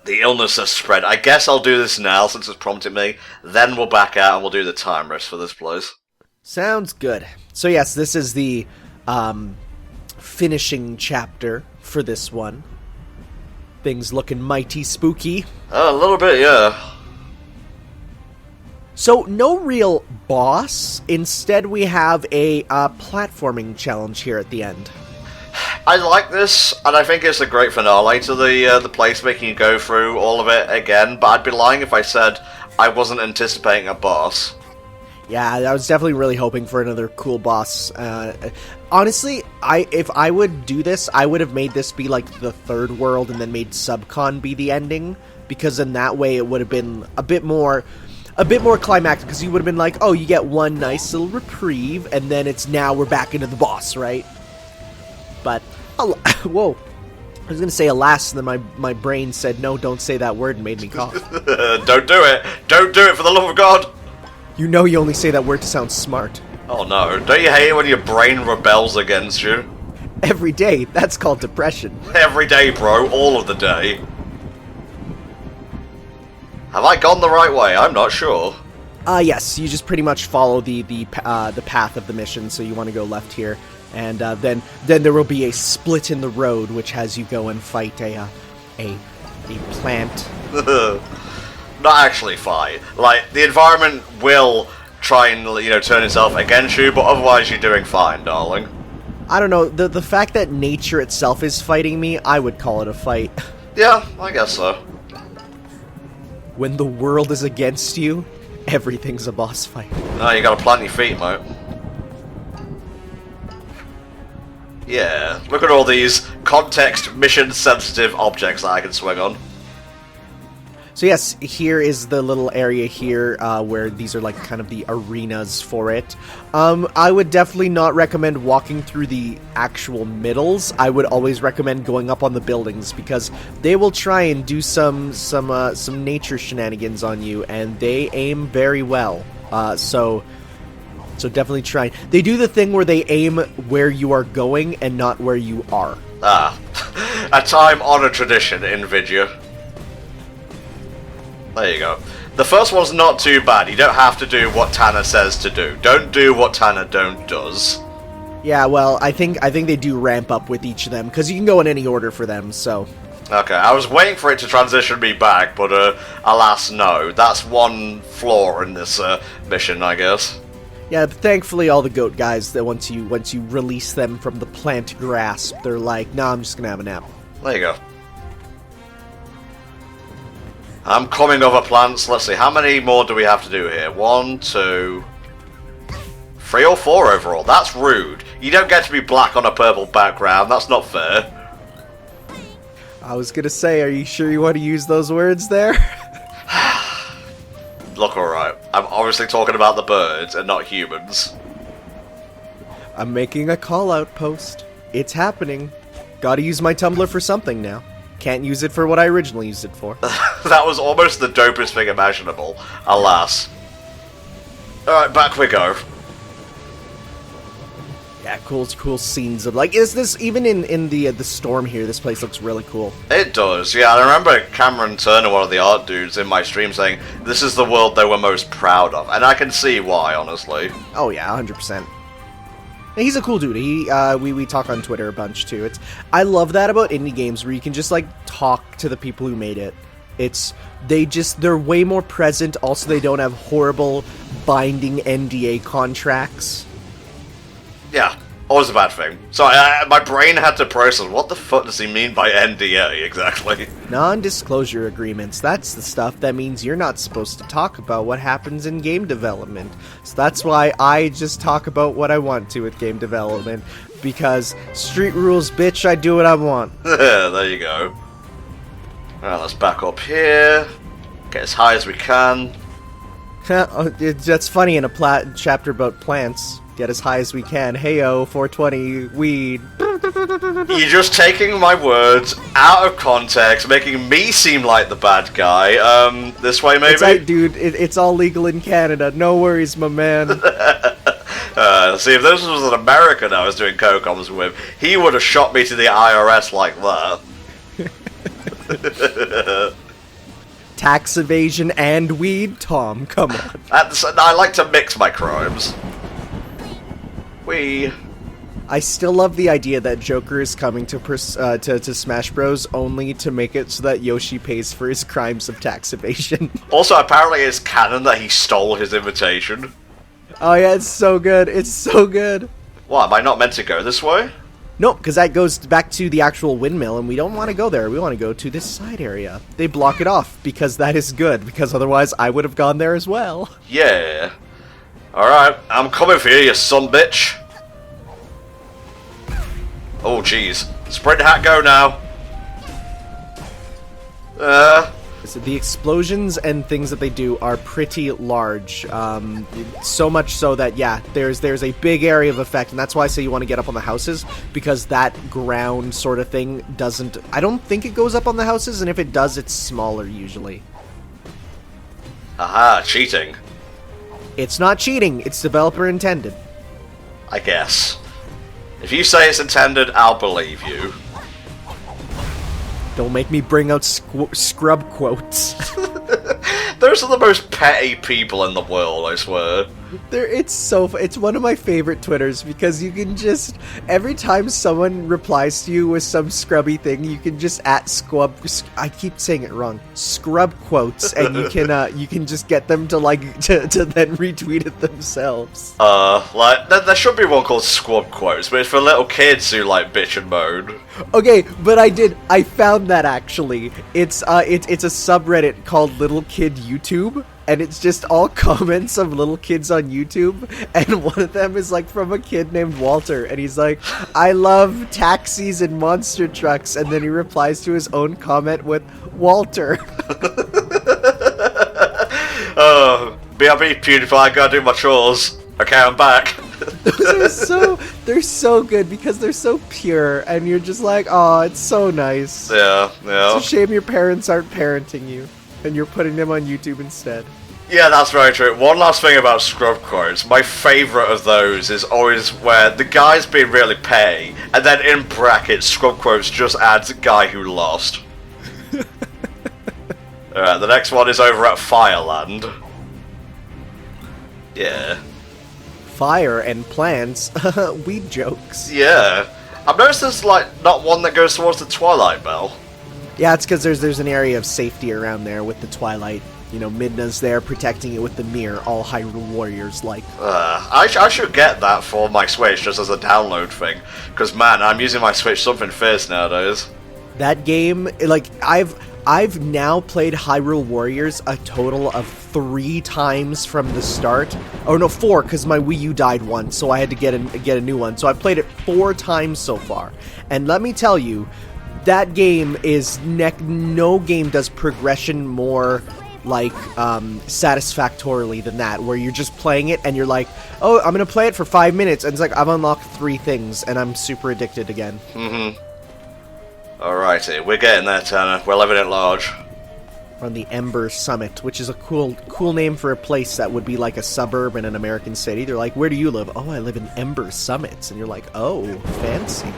The illness has spread. I guess I'll do this now since it's prompted me. Then we'll back out and we'll do the time rest for this place. Sounds good. So yes, this is the finishing chapter for this one. Things looking mighty spooky. A little bit, yeah. So no real boss. Instead, we have a platforming challenge here at the end. I like this, and I think it's a great finale to the place, making you go through all of it again, but I'd be lying if I said I wasn't anticipating a boss. Yeah, I was definitely really hoping for another cool boss. Honestly, if I would do this, I would have made this be like the third world and then made Subcon be the ending, because in that way it would have been a bit more climactic, because you would have been like, oh, you get one nice little reprieve, and then it's now we're back into the boss, right? But, whoa. I was going to say alas, and then my brain said, no, don't say that word, and made me cough. Don't do it! Don't do it, for the love of God! You know you only say that word to sound smart. Oh no, don't you hate it when your brain rebels against you? Every day, that's called depression. Every day, bro, all of the day. Have I gone the right way? I'm not sure. Yes, you just pretty much follow the path of the mission, so you want to go left here. And then there will be a split in the road, which has you go and fight a plant. Not actually fight. Like, the environment will try and, turn itself against you, but otherwise you're doing fine, darling. I don't know, the fact that nature itself is fighting me, I would call it a fight. Yeah, I guess so. When the world is against you, everything's a boss fight. No, you gotta plant your feet, mate. Yeah, look at all these context, mission-sensitive objects that I can swing on. So yes, here is the little area here where these are like kind of the arenas for it. I would definitely not recommend walking through the actual middles. I would always recommend going up on the buildings, because they will try and do some nature shenanigans on you, and they aim very well. So definitely try. They do the thing where they aim where you are going and not where you are. Ah, a time-honored tradition in Vidya. There you go. The first one's not too bad. You don't have to do what Tanner says to do. Don't do what Tanner does. Yeah, well, I think they do ramp up with each of them, because you can go in any order for them, so... Okay, I was waiting for it to transition me back, but alas, no. That's one flaw in this mission, I guess. Yeah, but thankfully all the goat guys, that once you release them from the plant grasp, they're like, nah, I'm just gonna have a nap. There you go. I'm coming over plants. Let's see, how many more do we have to do here? 1, 2, 3 or 4 overall. That's rude. You don't get to be black on a purple background. That's not fair. I was gonna say, are you sure you want to use those words there? Look, alright. I'm obviously talking about the birds and not humans. I'm making a call-out post. It's happening. Gotta use my Tumblr for something now. Can't use it for what I originally used it for. That was almost the dopest thing imaginable. Alas. Alright, back we go. Yeah, cool scenes of, like, is this, even in the storm here, this place looks really cool. It does, yeah. I remember Cameron Turner, one of the art dudes, in my stream saying, this is the world they were most proud of. And I can see why, honestly. Oh yeah, 100%. He's a cool dude. We talk on Twitter a bunch too. I love that about indie games, where you can just like talk to the people who made it. They're way more present. Also, they don't have horrible binding NDA contracts. Yeah, always a bad thing. So my brain had to process, what the fuck does he mean by NDA exactly? Non-disclosure agreements. That's the stuff that means you're not supposed to talk about what happens in game development. So that's why I just talk about what I want to with game development. Because street rules, bitch, I do what I want. There you go. Alright, let's back up here. Get as high as we can. That's funny in a chapter about plants. Get as high as we can. Heyo, 420, weed. You're just taking my words out of context, making me seem like the bad guy. This way, maybe? It's like, dude, it's all legal in Canada. No worries, my man. See, if this was an American I was doing co-coms with, he would have shot me to the IRS like that. Tax evasion and weed? Tom, come on. I like to mix my crimes. I still love the idea that Joker is coming to Smash Bros. Only to make it so that Yoshi pays for his crimes of tax evasion. Also, apparently it's canon that he stole his invitation. Oh yeah, it's so good. It's so good. What, am I not meant to go this way? Nope, because that goes back to the actual windmill, and we don't want to go there. We want to go to this side area. They block it off, because that is good, because otherwise I would have gone there as well. Yeah. Alright, I'm coming for you, you sumbitch. Oh, jeez. Sprint hat, go now. So the explosions and things that they do are pretty large. So much so that, yeah, there's a big area of effect, and that's why I say you want to get up on the houses, because that ground sort of thing doesn't... I don't think it goes up on the houses, and if it does, it's smaller usually. Aha, cheating. It's not cheating, it's developer intended. I guess. If you say it's intended, I'll believe you. Don't make me bring out scrub quotes. Those are the most petty people in the world, I swear. It's one of my favorite Twitters, because you can just, every time someone replies to you with some scrubby thing, you can just I keep saying it wrong, scrub quotes, and you can just get them to to then retweet it themselves. There should be one called squab quotes, but it's for little kids who like bitch and moan. Okay, but I found that actually. It's a subreddit called Little Kid YouTube. And it's just all comments of little kids on YouTube, and one of them is like from a kid named Walter, and he's like, I love taxis and monster trucks, and then he replies to his own comment with, Walter. Oh, BRB, PewDiePie, I gotta do my chores. Okay, I'm back. They're so good, because they're so pure, and you're just like, oh, it's so nice. Yeah. It's a shame your parents aren't parenting you, and you're putting them on YouTube instead. Yeah, that's very true. One last thing about scrub quotes. My favourite of those is always where the guy's being really petty, and then in brackets, scrub quotes just adds guy who lost. Alright, the next one is over at Fireland. Yeah. Fire and plants. Weed jokes. Yeah. I've noticed there's, not one that goes towards the Twilight Bell. Yeah, it's because there's an area of safety around there with the Twilight. You know, Midna's there protecting it with the mirror, all Hyrule Warriors like. I should get that for my Switch just as a download thing. Because, man, I'm using my Switch something fierce nowadays. That game, I've now played Hyrule Warriors a total of 3 times from the start. Oh no, 4, because my Wii U died once, so I had to get a new one. So I've played it 4 times so far. And let me tell you, that game is no game does progression more satisfactorily than that, where you're just playing it and you're like, oh, I'm gonna play it for 5 minutes, and it's like, I've unlocked 3 things and I'm super addicted again. Alrighty, we're getting there, Tanner. We're living at large. We're on the Ember Summit, which is a cool name for a place that would be like a suburb in an American city. They're like, where do you live? Oh, I live in Ember Summits. And you're like, oh, fancy.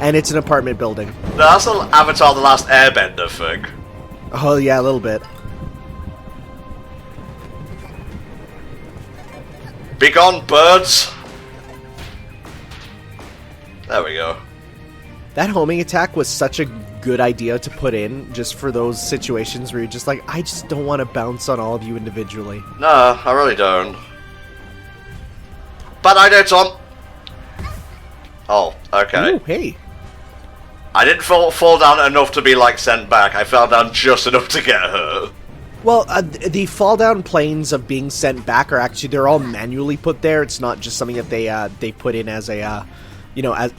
And it's an apartment building. No, that's an Avatar The Last Airbender thing. Oh yeah, a little bit. Be gone, birds! There we go. That homing attack was such a good idea to put in, just for those situations where you're just like, I just don't want to bounce on all of you individually. No, I really don't. Bad idea, Tom! Oh, okay. Ooh, hey. I didn't fall down enough to be, sent back. I fell down just enough to get hurt. Well, the fall down planes of being sent back are actually, they're all manually put there. It's not just something that they put in as a,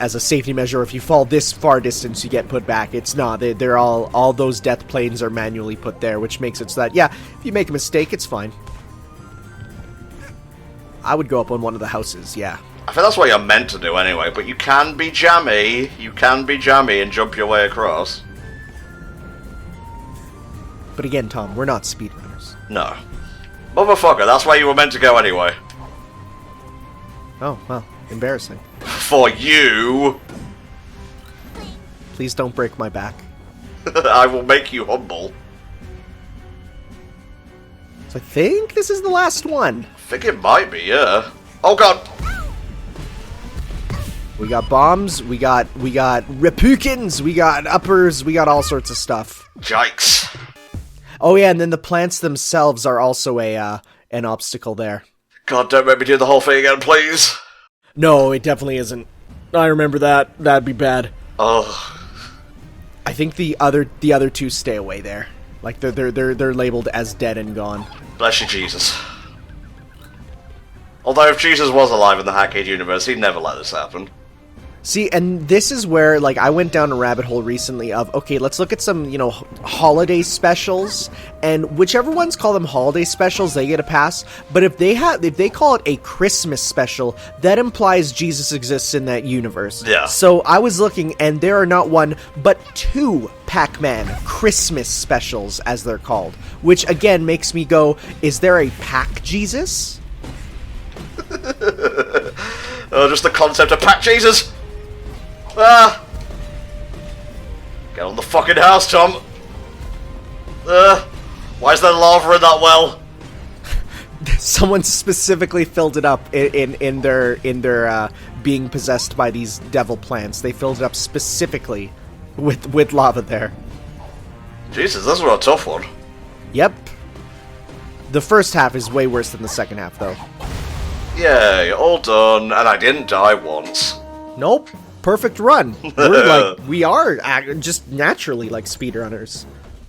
as a safety measure. If you fall this far distance, you get put back. It's not. They're all those death planes are manually put there, which makes it so that, yeah, if you make a mistake, it's fine. I would go up on one of the houses, yeah. I think that's what you're meant to do anyway, but you can be jammy. You can be jammy and jump your way across. But again, Tom, we're not speedrunners. No. Motherfucker, that's where you were meant to go anyway. Oh, well, embarrassing. For you! Please don't break my back. I will make you humble. So I think this is the last one. I think it might be, yeah. Oh god! We got bombs, we got repukins, we got uppers, we got all sorts of stuff. Yikes. Oh yeah, and then the plants themselves are also an obstacle there. God, don't make me do the whole thing again, please. No, it definitely isn't. I remember that. That'd be bad. Oh. I think the other two stay away there. Like they're labeled as dead and gone. Bless you, Jesus. Although if Jesus was alive in the Hackade universe, he'd never let this happen. See, and this is where, like, I went down a rabbit hole recently of, okay, let's look at some, you know, holiday specials, and whichever ones call them holiday specials, they get a pass, but if they call it a Christmas special, that implies Jesus exists in that universe. Yeah. So I was looking, and there are not one, but two Pac-Man Christmas specials, as they're called, which, again, makes me go, is there a Pac-Jesus? Oh, just the concept of Pac Jesus! Ah! Get on the fucking house, Tom! Why is there lava in that well? Someone specifically filled it up in their being possessed by these devil plants. They filled it up specifically with lava there. Jesus, this was a tough one. Yep. The first half is way worse than the second half, though. Yay, all done, and I didn't die once. Nope. Perfect run. We are just naturally like speedrunners.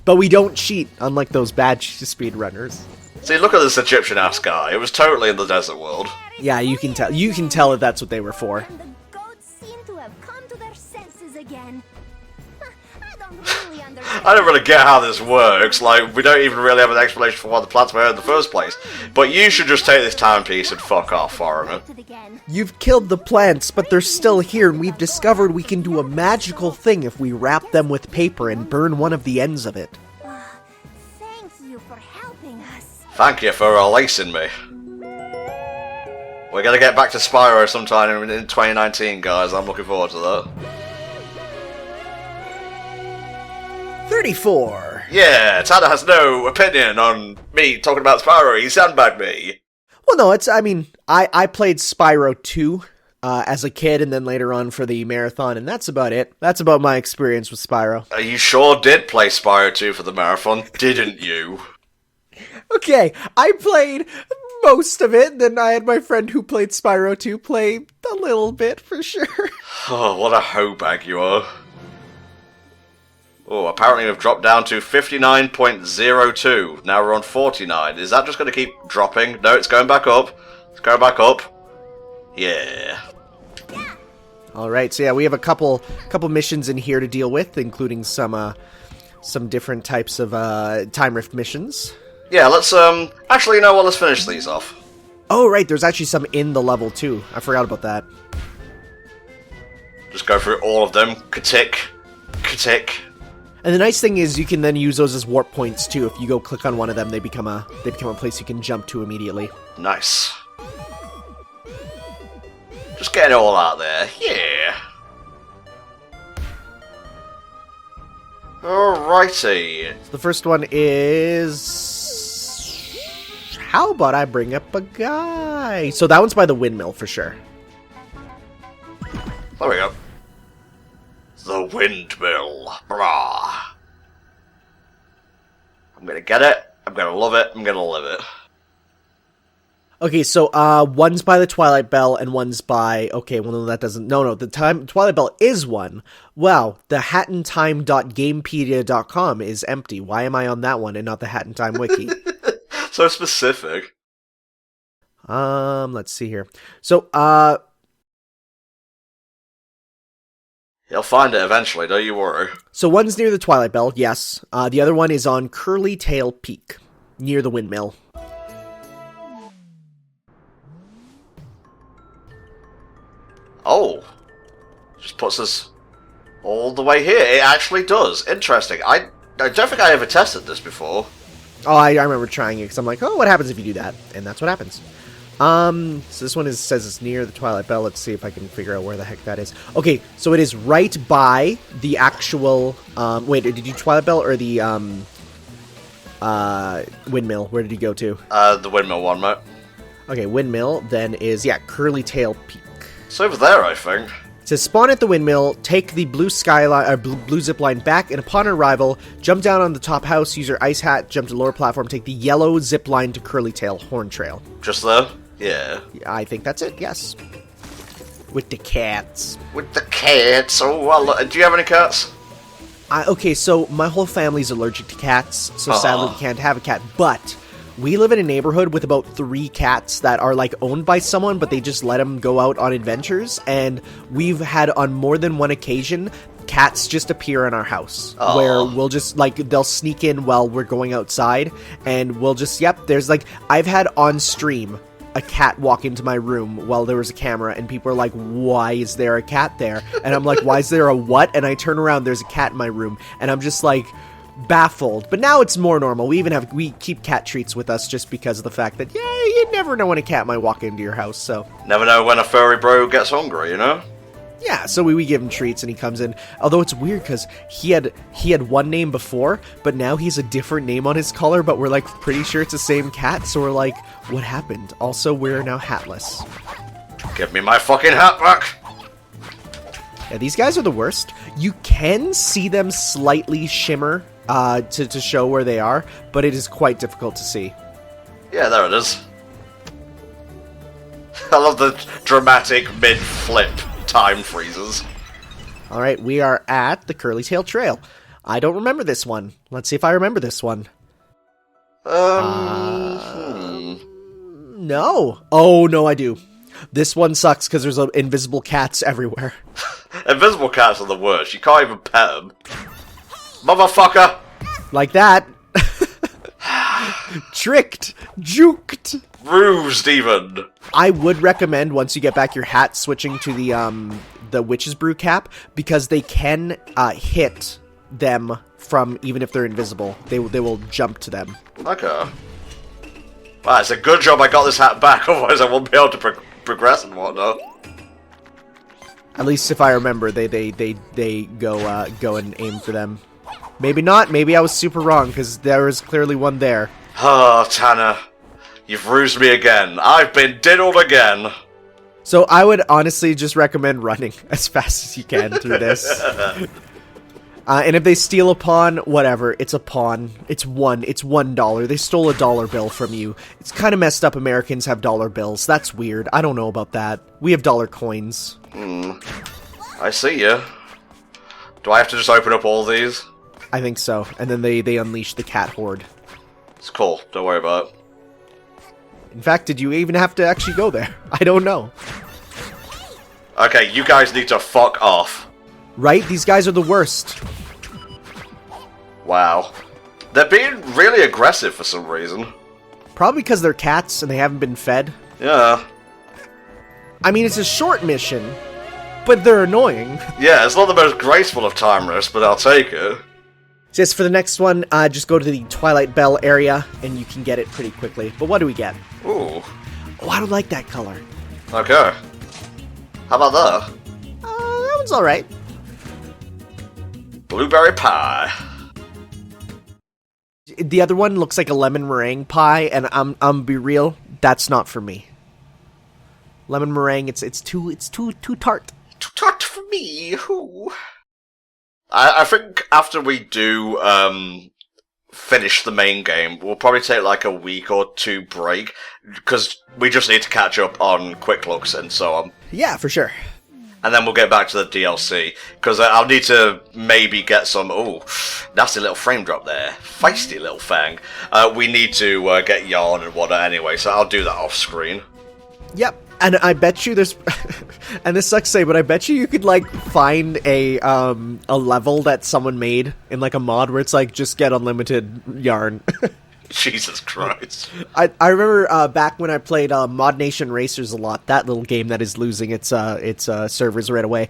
But we don't cheat, unlike those bad speedrunners. See, look at this Egyptian-ass guy. It was totally in the desert world. Yeah, you can tell. You can tell that that's what they were for. And the goats seem to have come to their senses again. I don't really understand. I don't really get how this works. Like, we don't even really have an explanation for why the plants were here in the first place. But you should just take this timepiece and fuck off, foreigner. You've killed the plants, but they're still here, and we've discovered we can do a magical thing if we wrap them with paper and burn one of the ends of it. Thank you for helping us. Thank you for releasing me. We're gonna get back to Spyro sometime in 2019, guys. I'm looking forward to that. 34. Yeah, Tanner has no opinion on me talking about Spyro. He sandbagged me. Well, no, I mean, I played Spyro 2 as a kid and then later on for the marathon, and that's about it. That's about my experience with Spyro. You sure did play Spyro 2 for the marathon, didn't you? Okay, I played most of it, then I had my friend who played Spyro 2 play a little bit, for sure. Oh, what a hoe bag you are. Oh, apparently we've dropped down to 59.02. Now we're on 49. Is that just going to keep dropping? No, it's going back up. It's going back up. Yeah. Alright, so yeah, we have a couple missions in here to deal with, including some different types of time rift missions. Yeah, let's, actually, you know what, let's finish these off. Oh, right, there's actually some in the level, too. I forgot about that. Just go through all of them. Ka-tick. Ka-tick. And the nice thing is you can then use those as warp points, too. If you go click on one of them, they become a place you can jump to immediately. Nice. Just getting it all out there. Yeah. Alrighty. The first one is... How about I bring up a guy? So that one's by the windmill, for sure. There we go. The windmill. Brah. I'm gonna get it. I'm gonna love it. I'm gonna live it. Okay, so one's by the Twilight Bell and one's by... Okay, well, no, that doesn't... No, the Twilight Bell is one. Wow, the hattintime.gamepedia.com is empty. Why am I on that one and not the Hat in Time wiki? So specific. Let's see here. So, You'll find it eventually, don't you worry. So one's near the Twilight Bell, yes. The other one is on Curly Tail Peak, near the windmill. Oh. Just puts us all the way here. It actually does. Interesting. I don't think I ever tested this before. Oh, I remember trying it, because I'm like, oh, what happens if you do that? And that's what happens. So this one says it's near the Twilight Bell. Let's see if I can figure out where the heck that is. Okay, so it is right by the actual, wait, did you do Twilight Bell or the, windmill? Where did you go to? The windmill one, mate. Okay, windmill then is, yeah, Curly Tail Peak. It's over there, I think. It says spawn at the windmill, take the blue skyline or blue zip line back, and upon arrival, jump down on the top house, use your ice hat, jump to the lower platform, take the yellow zip line to Curly Tail Horn Trail. Just there? Yeah. I think that's it, yes. With the cats. With the cats. Oh, well, do you have any cats? Okay, so my whole family's allergic to cats, so sadly we can't have a cat, but we live in a neighborhood with about 3 cats that are, like, owned by someone, but they just let them go out on adventures, and we've had, on more than one occasion, cats just appear in our house, where we'll just, like, they'll sneak in while we're going outside, and we'll just, there's, like, I've had on stream a cat walk into my room while there was a camera, and people are like, why is there a cat there? And I'm like, why is there a what? And I turn around, there's a cat in my room, and I'm just, like, baffled. But now it's more normal. We keep cat treats with us just because of the fact that, you never know when a cat might walk into your house, so. Never know when a furry bro gets hungry, you know? Yeah, so we give him treats and he comes in. Although it's weird because he had one name before, but now he's a different name on his collar, but we're like pretty sure it's the same cat, so we're like, what happened? Also, we're now hatless. Give me my fucking hat back! Yeah, these guys are the worst. You can see them slightly shimmer to show where they are, but it is quite difficult to see. Yeah, there it is. I love the dramatic mid-flip time freezes. Alright, we are at the Curly Tail Trail. I don't remember this one. Let's see if I remember this one. No. Oh, no, I do. This one sucks because there's invisible cats everywhere. Invisible cats are the worst. You can't even pet them. Motherfucker! Like that. Tricked. Juked. Rused, even. I would recommend, once you get back your hat, switching to the Witch's Brew cap, because they can hit them from, even if they're invisible. They will jump to them. Okay. Wow, it's a good job I got this hat back, otherwise I won't be able to progress and whatnot. At least if I remember, they go and aim for them. Maybe not. Maybe I was super wrong, because there was clearly one there. Oh, Tanner. You've rused me again. I've been diddled again. So I would honestly just recommend running as fast as you can through this. And if they steal a pawn, whatever. It's a pawn. It's $1. They stole a dollar bill from you. It's kind of messed up Americans have dollar bills. That's weird. I don't know about that. We have dollar coins. I see you. Do I have to just open up all these? I think so. And then they unleash the cat horde. It's cool. Don't worry about it. In fact, did you even have to actually go there? I don't know. Okay, you guys need to fuck off. Right? These guys are the worst. Wow. They're being really aggressive for some reason. Probably because they're cats and they haven't been fed. Yeah. I mean, it's a short mission, but they're annoying. Yeah, it's not the most graceful of time risks, but I'll take it. Says for the next one, just go to the Twilight Bell area, and you can get it pretty quickly. But what do we get? Ooh. Oh, I don't like that color. Okay. How about that? That one's alright. Blueberry pie. The other one looks like a lemon meringue pie, and I'm be real, that's not for me. Lemon meringue, it's too tart. Too tart for me. Who? I think after we do finish the main game, we'll probably take like a week or 2 break, because we just need to catch up on quick looks and so on. Yeah, for sure. And then we'll get back to the DLC, because I'll need to maybe get some... Oh, nasty little frame drop there. Feisty little fang. We need to get yarn and whatnot anyway, so I'll do that off screen. Yep. And I bet you there's, and this sucks to say, but I bet you could like find a level that someone made in like a mod where it's like just get unlimited yarn. Jesus Christ. I remember back when I played Mod Nation Racers a lot, that little game that is losing its servers right away.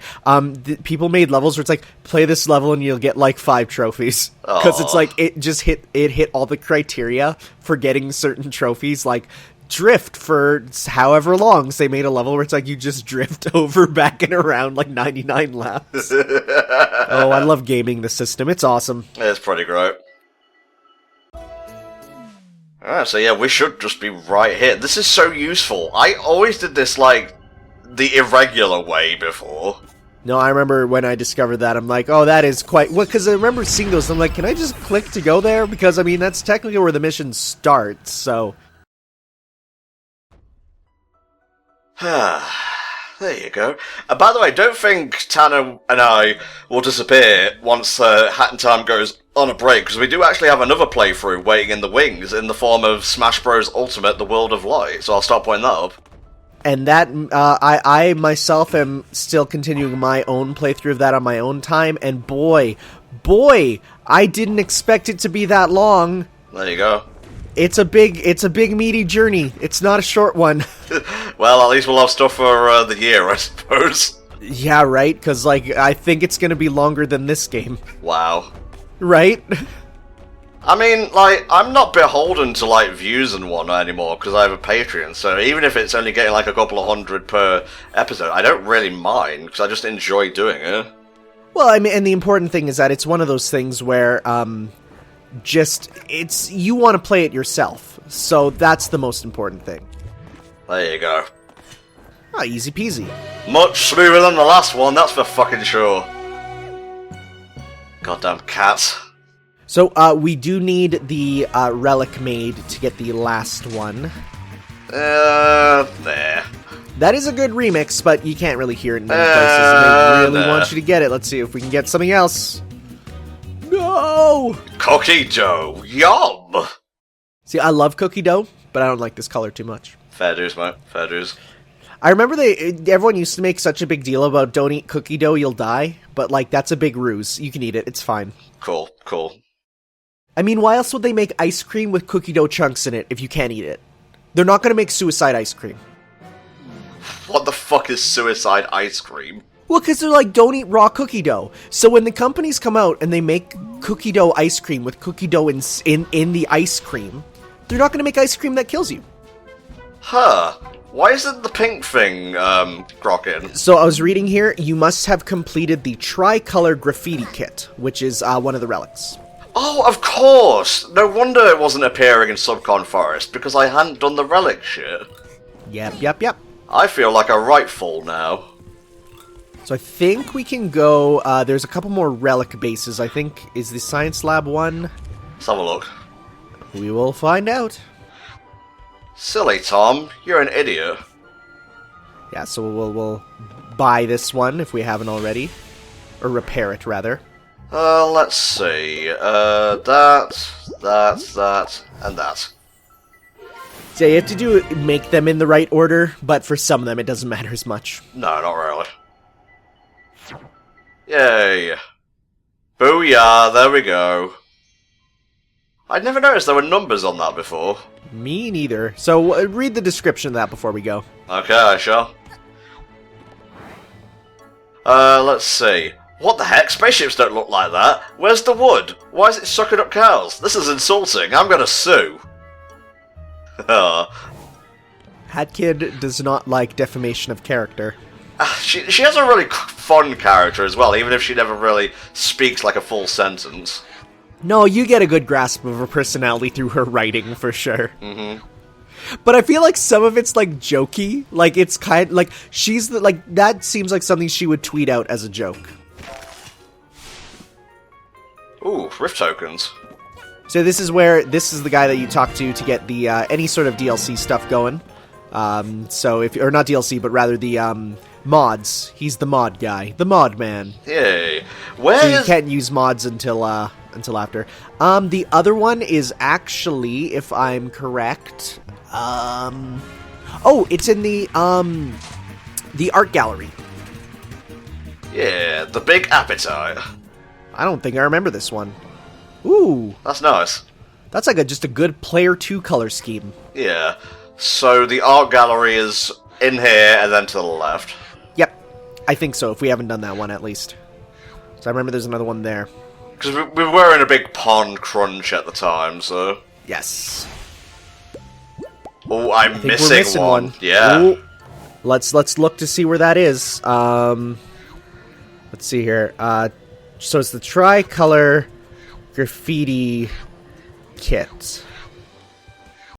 People made levels where it's like, play this level and you'll get like 5 trophies. Because it's like, it hit all the criteria for getting certain trophies. Like, drift for however long. So they made a level where it's like you just drift over, back and around like 99 laps. Oh, I love gaming the system. It's awesome. It's pretty great. Alright, so yeah, we should just be right here. This is so useful. I always did this, like, the irregular way before. No, I remember when I discovered that, I'm like, oh, that is quite... Well, because I remember seeing those, I'm like, can I just click to go there? Because, I mean, that's technically where the mission starts, so... There you go. By the way, don't think Tanner and I will disappear once Hat in Time goes on a break, because we do actually have another playthrough waiting in the wings in the form of Smash Bros. Ultimate The World of Light, so I'll start putting that up. And that, I myself am still continuing my own playthrough of that on my own time, and boy, I didn't expect it to be that long. There you go. It's a big meaty journey. It's not a short one. Well, at least we'll have stuff for the year, I suppose. Yeah, right? Because, like, I think it's gonna be longer than this game. Wow. Right? I mean, like, I'm not beholden to, like, views and whatnot anymore, because I have a Patreon, so even if it's only getting, like, a couple of hundred per episode, I don't really mind, because I just enjoy doing it. Well, I mean, and the important thing is that it's one of those things where, you want to play it yourself, so that's the most important thing. There you go. Ah, easy peasy. Much smoother than the last one, that's for fucking sure. Goddamn cats. So, we do need the relic made to get the last one. There. That is a good remix, but you can't really hear it in many places. And they really want you to get it. Let's see if we can get something else. No! Cookie dough. Yum! See, I love cookie dough, but I don't like this color too much. Fair dues, mate. Fair dues. I remember everyone used to make such a big deal about don't eat cookie dough, you'll die. But, like, that's a big ruse. You can eat it. It's fine. Cool. I mean, why else would they make ice cream with cookie dough chunks in it if you can't eat it? They're not going to make suicide ice cream. What the fuck is suicide ice cream? Well, because they're like, don't eat raw cookie dough. So when the companies come out and they make cookie dough ice cream with cookie dough in the ice cream, they're not going to make ice cream that kills you. Huh. Why isn't the pink thing, Grokkin? So I was reading here, you must have completed the tricolor graffiti kit, which is one of the relics. Oh, of course! No wonder it wasn't appearing in Subcon Forest, because I hadn't done the relic shit. Yep. I feel like a right fool now. So I think we can go, there's a couple more relic bases, I think. Is the Science Lab one? Let's have a look. We will find out. Silly Tom, you're an idiot. Yeah, so we'll buy this one if we haven't already. Or repair it, rather. Let's see. That, and that. So you have to make them in the right order, but for some of them it doesn't matter as much. No, not really. Yay. Booyah, there we go. I'd never noticed there were numbers on that before. Me neither. So read the description of that before we go. Okay, I shall. Let's see. What the heck? Spaceships don't look like that. Where's the wood? Why is it sucking up cows? This is insulting. I'm gonna sue. Hat Kid does not like defamation of character. She has a really fun character as well, even if she never really speaks like a full sentence. No, you get a good grasp of her personality through her writing, for sure. Mm-hmm. But I feel like some of it's, like, jokey. Like, it's kind of, like, that seems like something she would tweet out as a joke. Ooh, Rift tokens. So this is the guy that you talk to get the, any sort of DLC stuff going. Or not DLC, but rather the, mods. He's the mod guy. The mod man. Yay. So you can't use mods until after. The other one is actually, if I'm correct, it's in the art gallery. Yeah, the big appetite. I don't think I remember this one. Ooh. That's nice. That's like just a good player 2 color scheme. Yeah. So the art gallery is in here and then to the left. Yep. I think so, if we haven't done that one at least. So I remember there's another one there. Because we were in a big pond crunch at the time, so... Yes. Oh, I'm think we're missing one. Yeah. Ooh. Let's look to see where that is. Let's see here. So it's the tricolor graffiti kit.